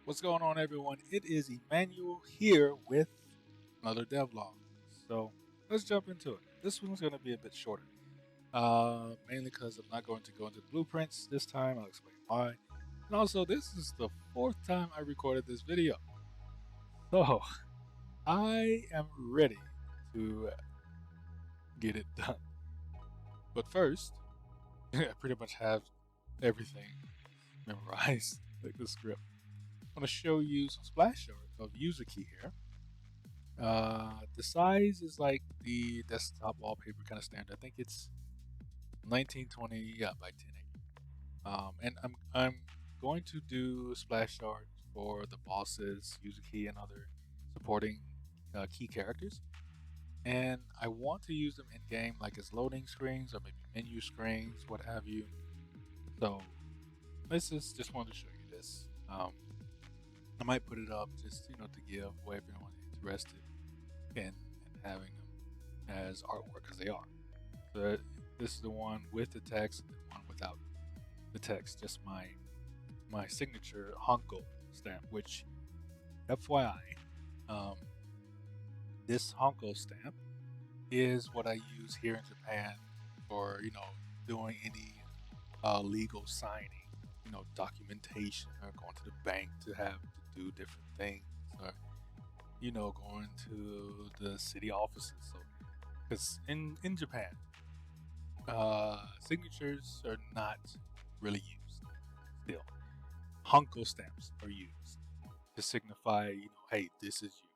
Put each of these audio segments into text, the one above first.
What's going on, everyone? It is Emmanuel here with another devlog. So let's jump into it. This one's going to be a bit shorter, mainly because I'm not going to go into the blueprints this time. I'll explain why. And also, this is the fourth time I recorded this video, so I am ready to get it done. But first, I pretty much have everything memorized, like the script. I'm going to show you some splash art of user key here. The size is like the desktop wallpaper kind of standard. I think it's 1920 by 1080. And I'm going to do splash art for the bosses, user key, and other supporting key characters. And I want to use them in game, like as loading screens or maybe menu screens, what have you. So this is just wanted to show you this. I might put it up just to give away if anyone interested in having them as artwork, because they are. So this is the one with the text, and the one without the text, just my signature Honko stamp. Which, FYI, um, this Honko stamp is what I use here in Japan for doing any legal signing, documentation, or going to the bank to have to do different things, or going to the city offices. So, because in Japan, signatures are not really used. Still, Honko stamps are used to signify, hey, this is you.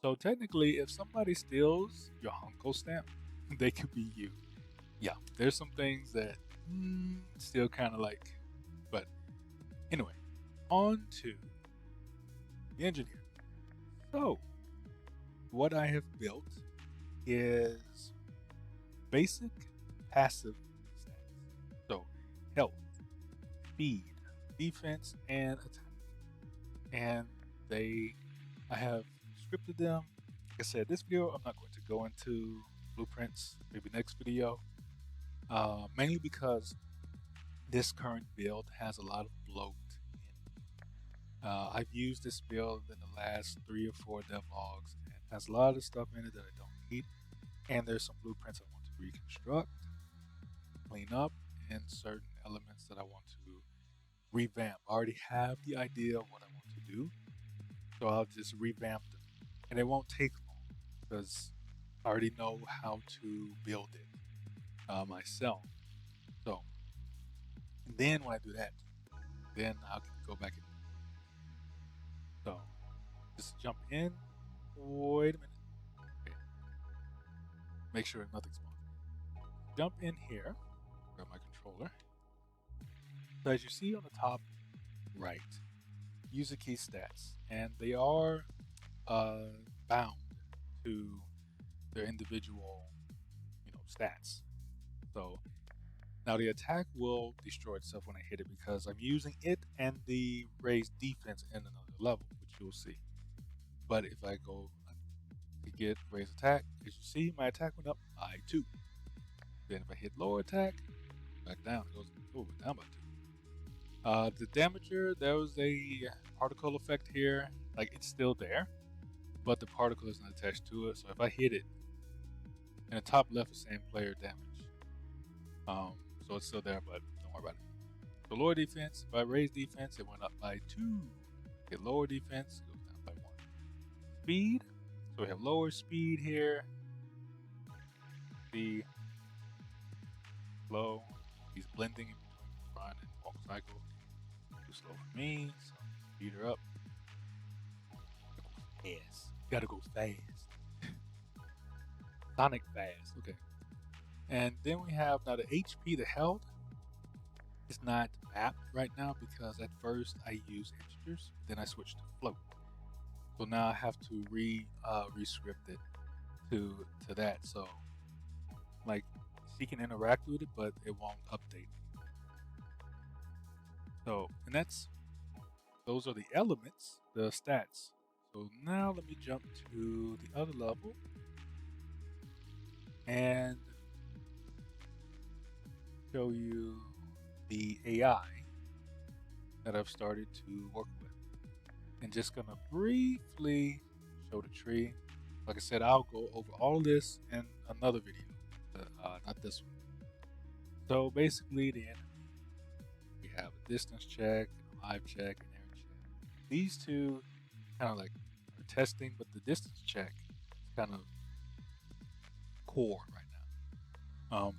So technically, if somebody steals your Honko stamp, they could be you. Yeah, there's some things that still kind of like, but anyway, on to the engineer. So, what I have built is basic passive stats. So, health, speed, defense, and attack. And I have scripted them. Like I said, this video, I'm not going to go into blueprints, maybe next video, mainly because this current build has a lot of bloat in it. I've used this build in the last 3 or 4 devlogs, and it has a lot of stuff in it that I don't need. And there's some blueprints I want to reconstruct, clean up, and certain elements that I want to revamp. I already have the idea of what I want to do, so I'll just revamp them. And it won't take long because I already know how to build it myself. So, and then when I do that, then I can go back and so just jump in. Wait a minute. Okay. Make sure nothing's spawns. Jump in here. Grab my controller. So as you see on the top right, user key stats, and they are bound to their individual, stats. So now the attack will destroy itself when I hit it because I'm using it and the raised defense in another level, which you'll see. But if I go to get raised attack, as you see, my attack went up by 2. Then if I hit lower attack, back down, it goes down by 2. The damager, there was a particle effect here. Like, it's still there, but the particle isn't attached to it. So if I hit it, in the top left is saying player damage. So it's still there, but don't worry about it. So lower defense, if I raise defense, it went up by 2. Hit lower defense, it goes down by 1. Speed, so we have lower speed here. Speed, slow. He's blending in between run and walk cycle. Too slow for me, so speed her up. Fast. Gotta go fast. Sonic fast. Okay. And then we have now the HP, the health, is not mapped right now because at first I used integers, then I switched to float. So now I have to re-script it to that. So like she can interact with it, but it won't update. So, and those are the elements, the stats. So now let me jump to the other level and show you the AI that I've started to work with. and just gonna briefly show the tree. Like I said, I'll go over all of this in another video, not this one. So basically, the enemy, we have a distance check, a live check, and air check. These two kind of like are testing, but the distance check is kind of core right now.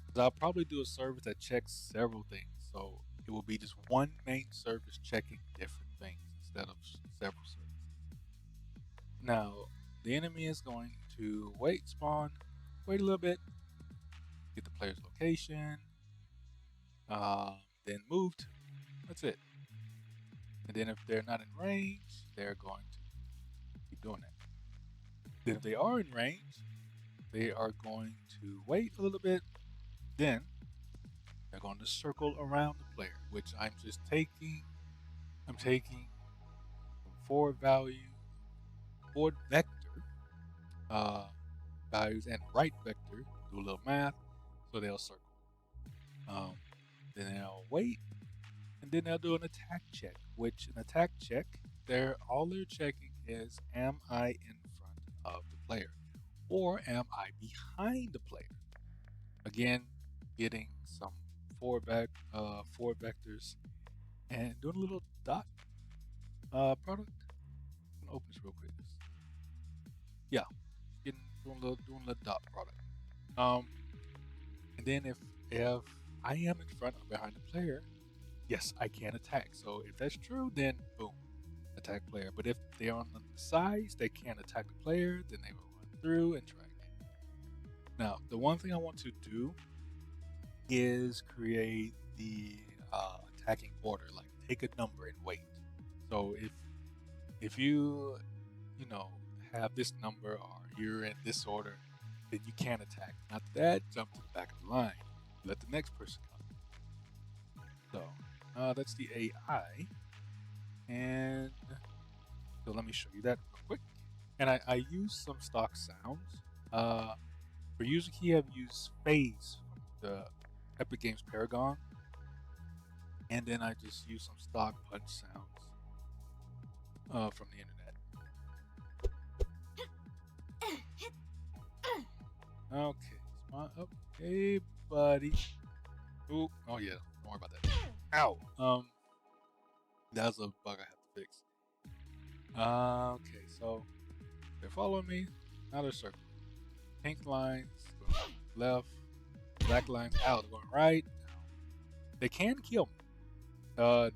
'Cause I'll probably do a service that checks several things, so it will be just one main service checking different things instead of several services. Now, the enemy is going to spawn, wait a little bit, get the player's location, then move to. That's it. And then if they're not in range, they're going to keep doing that. Then if they are in range, they are going to wait a little bit. Then they're going to circle around the player, which I'm taking forward vector values and right vector, do a little math, so they'll circle. Then they'll wait, and then they'll do an attack check, which an attack check, all they're checking is, am I in front of the player, or am I behind the player? Again, getting some forward vectors, and doing a little dot product. I'm gonna open this real quick. Yeah, doing a little dot product. And then if I am in front or behind the player, yes, I can attack. So if that's true, then boom, attack player. But if they're on the sides, they can't attack the player. Then they will run through and try again. Now, the one thing I want to do is create the attacking order, like take a number and wait. So if you have this number or you're in this order, then you can't attack. After that, jump to the back of the line. Let the next person come. So that's the AI. And so let me show you that real quick. And I use some stock sounds. For user key, I've used Phase from the Epic Games Paragon. And then I just use some stock punch sounds from the internet. Okay, spawn up. Hey, buddy. Ooh, oh yeah, don't worry about that. Ow. That's a bug I have to fix. Okay, so they're following me. Now they're circling. Pink lines going left. Black lines out. They're going right. They can kill me.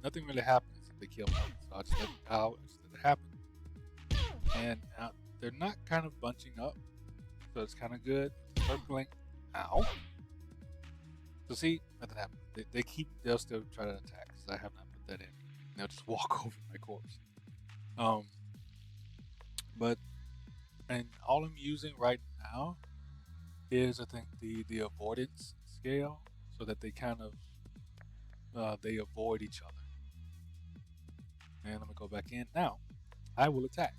Nothing really happens if they kill me. So I just let it happen. And they're not kind of bunching up, so it's kind of good. Circling. Ow. So see, nothing happened. They'll still try to attack, because I have not put that in. They'll just walk over my corpse. And all I'm using right now is, I think, the avoidance scale, so that they kind of they avoid each other. And let me go back in. Now, I will attack.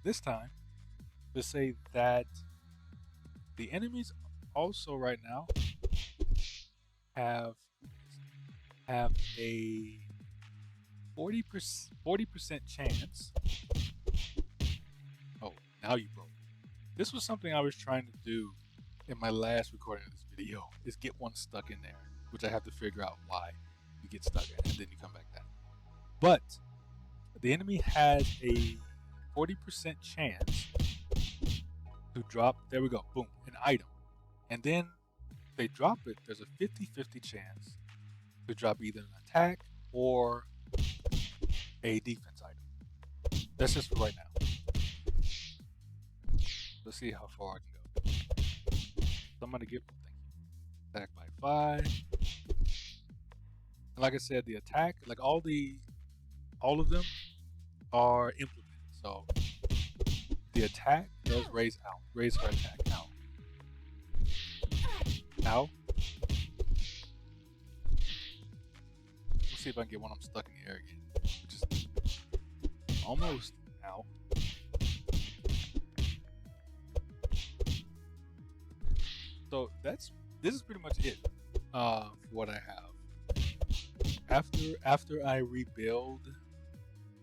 This time, let's say that the enemies also right now have a 40% chance. Oh, now you broke. This was something I was trying to do in my last recording of this video, is get one stuck in there, which I have to figure out why you get stuck in, and then you come back down. But the enemy has a 40% chance to drop, there we go, boom, an item. And then if they drop it, there's a 50-50 chance to drop either an attack or a defense item. That's just for right now. Let's see how far I can go. Somebody give them, thank you. Attack by 5. And like I said, the attack, like all of them are implemented. So the attack does raise her attack out. Ow. Let's see if I can get one of them stuck in the air again. Which is almost. Ow. So this is pretty much it for what I have. After I rebuild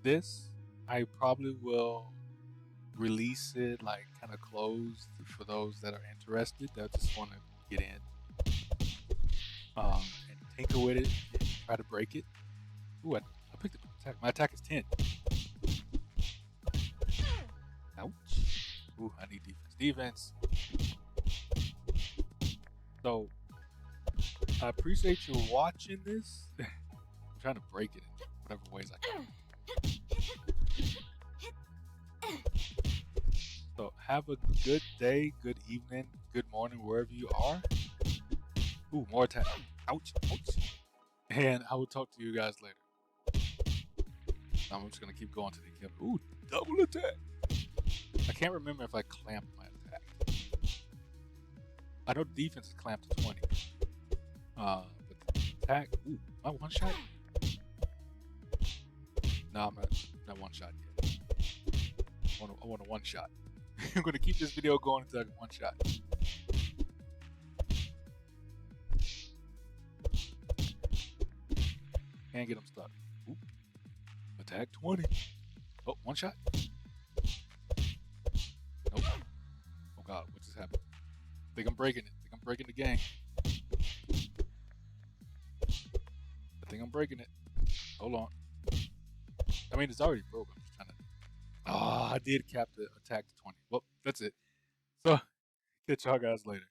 this, I probably will release it like kind of closed for those that are interested that just want to get in and tinker with it and try to break it. Ooh, I picked up an attack. My attack is 10. Ouch. Ooh, I need defense. Defense. So, I appreciate you watching this. I'm trying to break it in whatever ways I can. So, have a good day, good evening, good morning, wherever you are. Ooh, more attack. Ouch, ouch. And I will talk to you guys later. I'm just going to keep going to the kill. Ooh, double attack. I can't remember if I clamped my attack. I know defense is clamped to 20. But the attack, ooh, my one shot? No, I'm not one shot yet. I want a one shot. I'm going to keep this video going until I get one shot. Can't get him stuck. Ooh. Attack 20. Oh, one shot. Nope. Oh god, what just happened? I think I'm breaking it. I think I'm breaking the game. I think I'm breaking it. Hold on. I mean, it's already broke. I'm just trying to... Oh, I did cap the attack to 20. Well, that's it. So, catch y'all guys later.